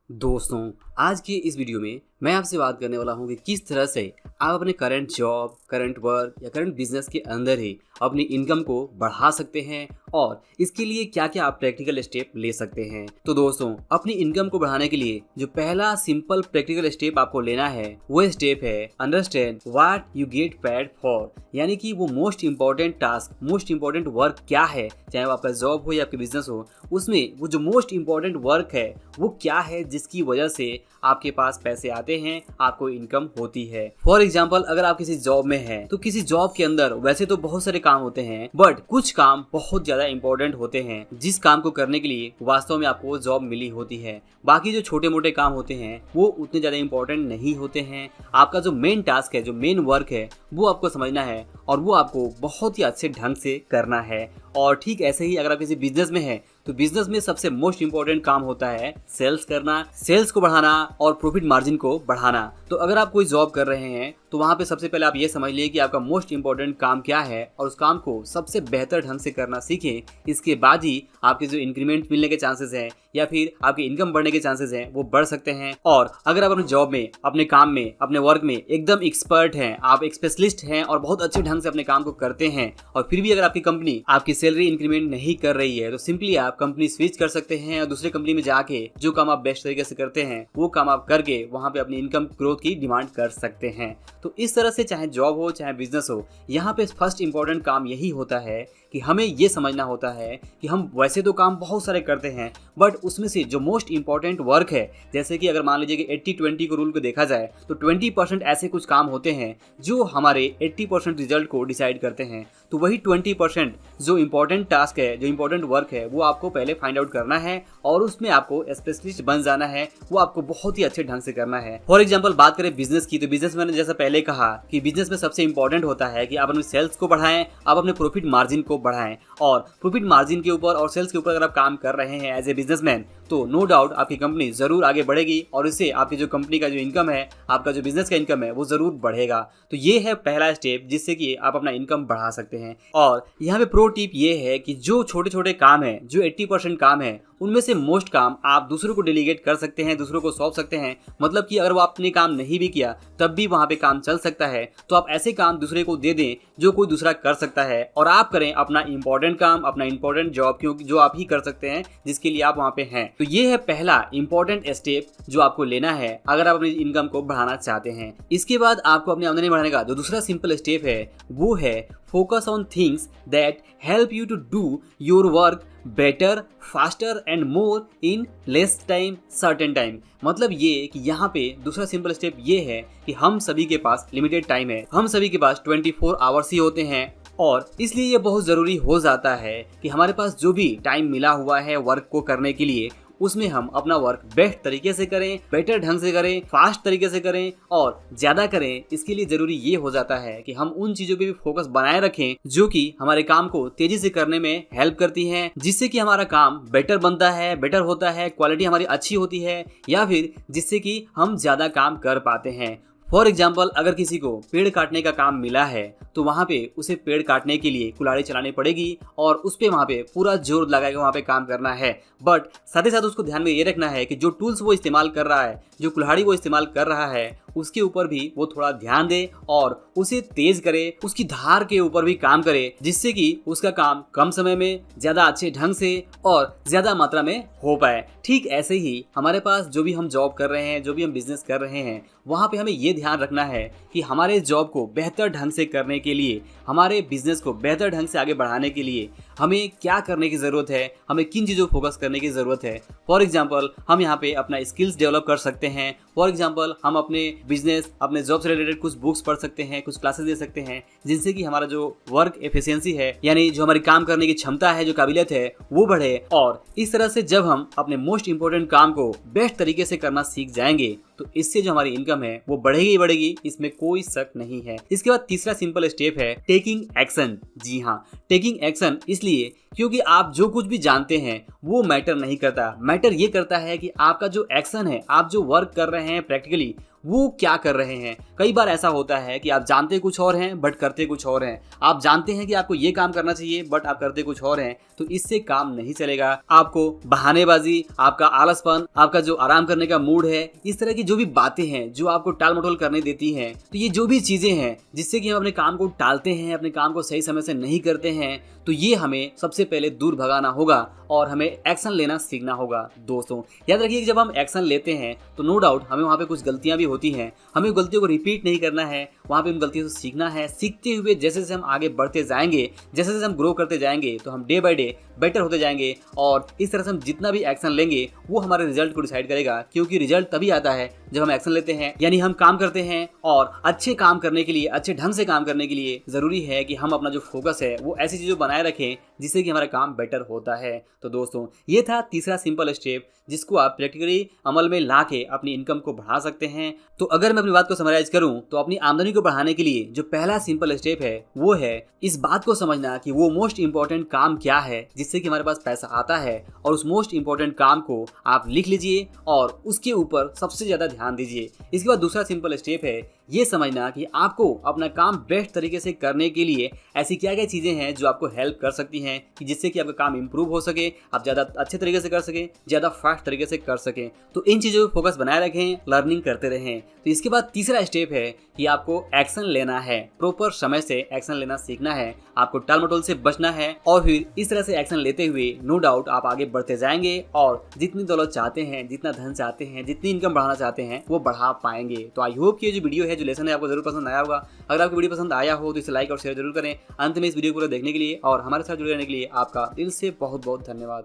दोस्तों, आज की इस वीडियो में मैं आपसे बात करने वाला हूँ कि किस तरह से आप अपने करंट जॉब, करंट वर्क या करंट बिजनेस के अंदर ही अपनी इनकम को बढ़ा सकते हैं और इसके लिए क्या क्या आप प्रैक्टिकल स्टेप ले सकते हैं। तो दोस्तों, अपनी इनकम को बढ़ाने के लिए जो पहला सिंपल प्रैक्टिकल स्टेप आपको लेना है वो स्टेप है understand what you get paid for. यानी कि वो most important task, most important work क्या है, चाहे वो आपका जॉब हो या आपके बिजनेस हो, उसमें वो जो मोस्ट इंपॉर्टेंट वर्क है वो क्या है जिसकी वजह से आपके पास पैसे आते हैं, आपको इनकम होती है। फॉर एग्जाम्पल, अगर आप किसी जॉब में हैं तो किसी जॉब के अंदर वैसे तो बहुत सारे काम होते हैं, बट कुछ काम बहुत ज्यादा इंपॉर्टेंट होते हैं जिस काम को करने के लिए वास्तव में आपको जॉब मिली होती है। बाकी जो छोटे मोटे काम होते हैं वो उतने ज्यादा इंपॉर्टेंट नहीं होते हैं। आपका जो मेन टास्क है, जो मेन वर्क है, वो आपको समझना है और वो आपको बहुत ही अच्छे ढंग से करना है। और ठीक ऐसे ही अगर आप किसी बिजनेस में हैं तो बिजनेस में सबसे मोस्ट इंपॉर्टेंट काम होता है सेल्स करना, सेल्स को बढ़ाना और प्रॉफिट मार्जिन को बढ़ाना। तो अगर आप कोई जॉब कर रहे हैं तो वहां पे सबसे पहले आप ये समझ लिए कि आपका मोस्ट इंपॉर्टेंट काम क्या है और उस काम को सबसे बेहतर ढंग से करना सीखें। इसके बाद ही आपके जो इंक्रीमेंट मिलने के चांसेस हैं या फिर आपकी इनकम बढ़ने के चांसेस हैं वो बढ़ सकते हैं। और अगर आप अपने जॉब में, अपने काम में, अपने वर्क में एकदम एक्सपर्ट हैं, आप एक स्पेशलिस्ट हैं और बहुत अच्छे ढंग से अपने काम को करते हैं और फिर भी अगर आपकी कंपनी आपकी सैलरी इंक्रीमेंट नहीं कर रही है तो सिंपली आप कंपनी स्विच कर सकते हैं और दूसरी कंपनी में जाके जो काम आप बेस्ट तरीके से करते हैं वो काम आप करके वहां पे अपनी इनकम ग्रोथ की डिमांड कर सकते हैं। तो इस तरह से चाहे जॉब हो चाहे बिजनेस हो, यहाँ पे फर्स्ट इंपॉर्टेंट काम यही होता है कि हमें ये समझना होता है कि हम वैसे तो काम बहुत सारे करते हैं बट उसमें से जो मोस्ट इंपॉर्टेंट वर्क है, जैसे कि अगर मान लीजिए कि 80-20 को रूल को देखा जाए तो 20% ऐसे कुछ काम होते हैं जो हमारे 80% रिजल्ट को डिसाइड करते हैं। तो वही 20% जो इंपॉर्टेंट टास्क है, जो इंपॉर्टेंट वर्क है, वो आपको पहले फाइंड आउट करना है और उसमें आपको स्पेशलिस्ट बन जाना है। वो आपको बहुत ही अच्छे ढंग से करना है। फॉर एग्जाम्पल बात करें बिजनेस की, तो बिजनेस मैंने जैसा पहले कहा कि बिजनेस में सबसे इंपॉर्टेंट होता है कि आप अपने सेल्स को बढ़ाएं, आप अपने प्रॉफिट मार्जिन को बढ़ाएं। और प्रॉफिट मार्जिन के ऊपर और सेल्स के ऊपर अगर आप काम कर रहे हैं एज ए बिजनेसमैन तो नो डाउट आपकी कंपनी जरूर आगे बढ़ेगी और इससे आपकी जो कंपनी का जो इनकम है, आपका जो बिजनेस का इनकम है वो जरूर बढ़ेगा। तो ये है पहला स्टेप जिससे कि आप अपना इनकम बढ़ा सकते हैं। और यहाँ पे प्रो टिप ये है कि जो छोटे छोटे काम है, जो 80% काम है, उनमें से मोस्ट काम आप दूसरों को डेलीगेट कर सकते हैं, दूसरों को सौंप सकते हैं। मतलब कि अगर वो आपने काम नहीं भी किया तब भी वहां पे काम चल सकता है। तो आप ऐसे काम दूसरे को दे दें जो कोई दूसरा कर सकता है और आप करें अपना इंपॉर्टेंट काम, अपना इंपॉर्टेंट जॉब, क्योंकि जो आप ही कर सकते हैं, जिसके लिए आप वहां पे हैं। तो ये है पहला इंपॉर्टेंट स्टेप जो आपको लेना है अगर आप अपनी इनकम को बढ़ाना चाहते हैं। इसके बाद आपको अपनी आमदनी बढ़ाने का जो दूसरा सिंपल स्टेप है वो है focus on things that help you to do your work better, faster and more in less time, certain time. मतलब ये कि यहाँ पे दूसरा सिंपल स्टेप ये है कि हम सभी के पास लिमिटेड टाइम है, हम सभी के पास 24 आवर्स ही होते हैं और इसलिए ये बहुत जरूरी हो जाता है कि हमारे पास जो भी टाइम मिला हुआ है वर्क को करने के लिए उसमें हम अपना वर्क बेस्ट तरीके से करें, बेटर ढंग से करें, फास्ट तरीके से करें और ज्यादा करें। इसके लिए जरूरी ये हो जाता है कि हम उन चीजों पे भी फोकस बनाए रखें जो कि हमारे काम को तेजी से करने में हेल्प करती हैं, जिससे कि हमारा काम बेटर बनता है, बेटर होता है, क्वालिटी हमारी अच्छी होती है या फिर जिससे कि हम ज्यादा काम कर पाते हैं। फॉर एग्जाम्पल, अगर किसी को पेड़ काटने का काम मिला है तो वहां पे उसे पेड़ काटने के लिए कुल्हाड़ी चलानी पड़ेगी और उस पे वहां पे पूरा जोर लगाकर वहां पे काम करना है। बट साथ ही साथ उसको ध्यान में ये रखना है कि जो टूल्स वो इस्तेमाल कर रहा है, जो कुल्हाड़ी वो इस्तेमाल कर रहा है, उसके ऊपर भी वो थोड़ा ध्यान दे और उसे तेज करे, उसकी धार के ऊपर भी काम करे, जिससे कि उसका काम कम समय में ज्यादा अच्छे ढंग से और ज्यादा मात्रा में हो पाए। ठीक ऐसे ही हमारे पास जो भी हम जॉब कर रहे हैं, जो भी हम बिजनेस कर रहे हैं, वहां पे हमें ये ध्यान रखना है कि हमारे जॉब को बेहतर ढंग से करने के लिए, हमारे बिजनेस को बेहतर ढंग से आगे बढ़ाने के लिए हमें क्या करने की जरूरत है, हमें किन चीजों पर फोकस करने की जरूरत है। फॉर एग्जाम्पल, हम यहाँ पे अपना स्किल्स डेवलप कर सकते हैं। फॉर एग्जाम्पल, हम अपने बिजनेस, अपने जॉब से रिलेटेड कुछ बुक्स पढ़ सकते हैं, कुछ क्लासेस दे सकते हैं, जिनसे कि हमारा जो वर्क एफिशिएंसी है, यानी जो हमारी काम करने की क्षमता है, जो काबिलियत है, वो बढ़े। और इस तरह से जब हम अपने मोस्ट इंपोर्टेंट काम को बेस्ट तरीके से करना सीख जाएंगे तो इससे जो हमारी इनकम है वो बढ़ेगी ही बढ़ेगी, इसमें कोई शक नहीं है। इसके बाद तीसरा सिंपल स्टेप है टेकिंग एक्शन। जी हाँ, टेकिंग एक्शन इसलिए क्योंकि आप जो कुछ भी जानते हैं वो मैटर नहीं करता। मैटर ये करता है कि आपका जो एक्शन है, आप जो वर्क कर रहे हैं प्रैक्टिकली, वो क्या कर रहे हैं। कई बार ऐसा होता है कि आप जानते कुछ और हैं बट करते कुछ और हैं। आप जानते हैं कि आपको ये काम करना चाहिए बट आप करते कुछ और हैं, तो इससे काम नहीं चलेगा। आपको बहानेबाजी, आपका आलसपन, आपका जो आराम करने का मूड है, इस तरह की जो भी बातें हैं जो आपको टाल मटोल करने देती हैं, तो ये जो भी चीजें हैं जिससे कि हम अपने काम को टालते हैं, अपने काम को सही समय से नहीं करते हैं, तो ये हमें सबसे पहले दूर भगाना होगा और हमें एक्शन लेना सीखना होगा। दोस्तों याद रखिए कि जब हम एक्शन लेते हैं तो नो डाउट हमें वहाँ पे कुछ गलतियां भी होती हैं। हमें गलतियों को रिपीट नहीं करना है, वहाँ पे उन गलतियों से सीखना है। सीखते हुए जैसे जैसे हम आगे बढ़ते जाएंगे, जैसे जैसे हम ग्रो करते जाएंगे, तो हम डे बाय डे बेटर होते जाएंगे। और इस तरह से हम जितना भी एक्शन लेंगे वो हमारे रिजल्ट को डिसाइड करेगा, क्योंकि रिजल्ट तभी आता है जब हम एक्शन लेते हैं, यानी हम काम करते हैं। और अच्छे काम करने के लिए, अच्छे ढंग से काम करने के लिए जरूरी है कि हम अपना जो फोकस है वो ऐसी चीज़ों बनाए रखें जिससे कि हमारा काम बेटर होता है। तो दोस्तों ये था तीसरा सिंपल स्टेप जिसको आप प्रैक्टिकली अमल में ला के अपनी इनकम को बढ़ा सकते हैं। तो अगर मैं अपनी बात को समराइज करूं तो अपनी आमदनी को बढ़ाने के लिए जो पहला सिंपल स्टेप है वो है इस बात को समझना कि वो मोस्ट इंपॉर्टेंट काम क्या है जिससे कि हमारे पास पैसा आता है, और उस मोस्ट इंपॉर्टेंट काम को आप लिख लीजिए और उसके ऊपर सबसे ज़्यादा ध्यान दीजिए। इसके बाद दूसरा सिंपल स्टेप है ये समझना कि आपको अपना काम बेस्ट तरीके से करने के लिए ऐसी क्या क्या चीज़ें हैं जो आपको हेल्प कर सकती हैं कि जिससे कि आपका काम इंप्रूव हो सके, आप ज़्यादा अच्छे तरीके से कर सकें, ज़्यादा फास्ट तरीके से कर सकें। तो इन चीज़ों पर फोकस बनाए रखें, लर्निंग करते रहें। तो इसके बाद तीसरा स्टेप है कि आपको एक्शन लेना है, प्रॉपर समय से एक्शन लेना सीखना है, आपको टाल मटोल से बचना है, और फिर इस तरह से एक्शन लेते हुए नो डाउट आप आगे बढ़ते जाएंगे और जितनी दौलत चाहते हैं, जितना धन चाहते हैं, जितनी इनकम बढ़ाना चाहते हैं वो बढ़ा पाएंगे। तो आई होप कि ये जो वीडियो है, जो लेसन है, आपको जरूर पसंद आया होगा। अगर आपको वीडियो पसंद आया हो तो इसे लाइक और शेयर जरूर करें। अंत में इस वीडियो को देखने के लिए और हमारे साथ जुड़े रहने के लिए आपका दिल से बहुत बहुत धन्यवाद।